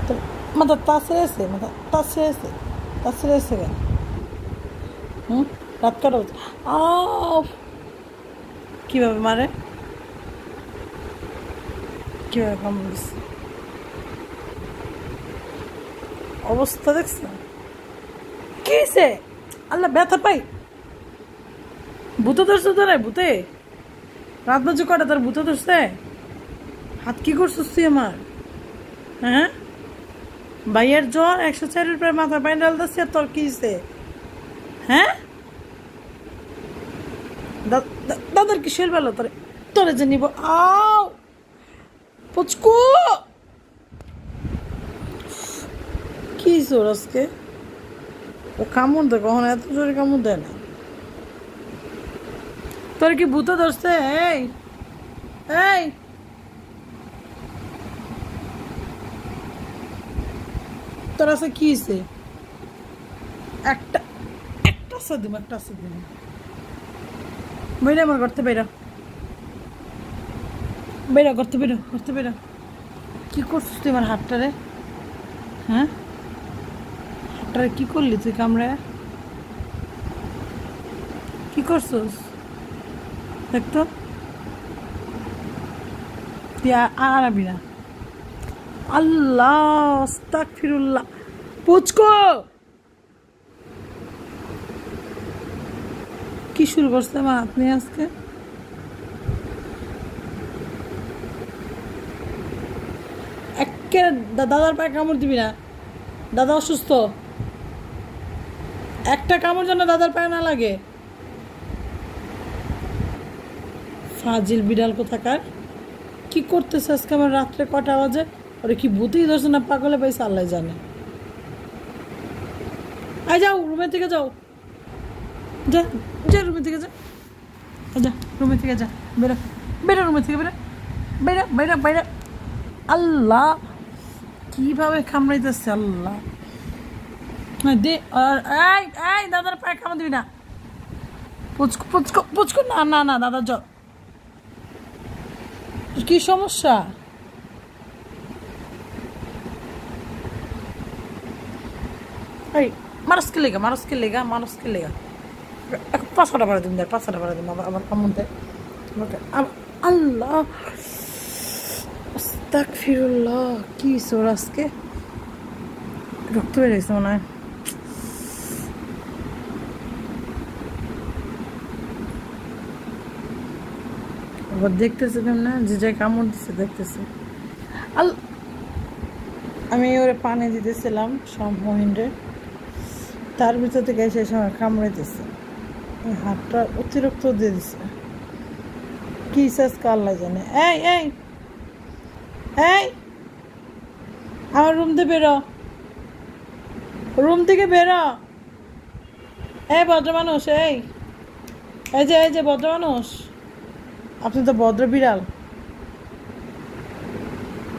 তো মাথা তাসে আছে, মাথা তাসে আছে, তাসে আছে কেন? রাত কটা হচ্ছে? কীভাবে মারে, কীভাবে কামড় দিচ্ছে, অবস্থা দেখছে? কি হয়েছে? আল্লাহ, ব্যথা পাই। ভূতে ধরছে তোরে? ভূতে রাত বাজে কটা, তোর ভূতে ধরছে? হাত কি করছিস তুই আমার? হ্যাঁ, ভাইয়ের জ্বর 104-এর পরে মাথা পানি ডালতেছে, আর তোর কি হয়েছে? হ্যাঁ, দাদার কিসের বেলা তোরে, তোরে যে নিব। আও পুচকু, কি জোর আজকে? ও কামড় দেয় কখন? এত জোরে কামড় দেয় না। তোর কি ভূতে ধরছে? এই এই, তোর আছে কি হয়েছে? একটা একটা আছে দিম, একটা আছে দিম। বেরা আমার করতে, বেরা বেরা করতে, বেরো করতে, বেরা। কি করছিস তুই আমার হাতটারে? হ্যাঁ, হাতটারে কি করলি তুই কামড়ে? কি করছিস দেখতো? তুই আর আবি না। আল্লাহ, আস্তাগফিরুল্লাহ। পুচকো, কি শুরু করছে আমার হাত নিয়ে আজকে? একে দাদার পায়ে কামড় দিবি না, দাদা অসুস্থ। একটা কামড় যেন দাদার পায়ে না লাগে। ফাজিল বিড়াল কোথাকার। কি করতেছে আজকে আমার? রাত্রে কটা বাজে? ওরে কি ভূতেই ধরছে না পাগলে পাইছে আল্লাহ জানে। আই যাও, রুমের থেকে যাও, যা যা রুমের থেকে যা, যা রুমের থেকে যা, বেরো বেরো রুমের থেকে, বেরো বেরো বেরো বেরো। আল্লাহ, কিভাবে কামড়াইতেছে আল্লাহ। দে, এই এই দাদার পায়ে কামড় দিবি না। পুচকু পুচকু পুচকু, না না না, দাদার জ্বর। কি সমস্যা? এই মানুষকে লেগা, মানুষকে লেগা, মানুষকে লেগা। 500টা ভাড়া দিন, দেয় 500টা ভাড়া দিন। আবার কামড় দেয়। আল্লাহ, আস্তাগফিরুল্লাহ। কি সোর আজকে? রক্ত বেরিয়েছে মনে হয়। আবার দেখতেছে কেমন, যে যাই কামড় দিচ্ছে দেখতেছে। আমি ওরে পানি দিতেছিলাম সব মহিন্দ্রে, তার ভিতর থেকে এসে সময় কামড়াইতেছে। হাতটা অতিরিক্ত দিয়ে দিচ্ছে। কি সাজ আল্লাহ জানে। এই এই এই, আমার রুম থেকে বেরো, রুম থেকে বেরো। এই ভদ্র মানুষ, এই এই যে ভদ্র মানুষ, আপনি তো ভদ্র বিড়াল।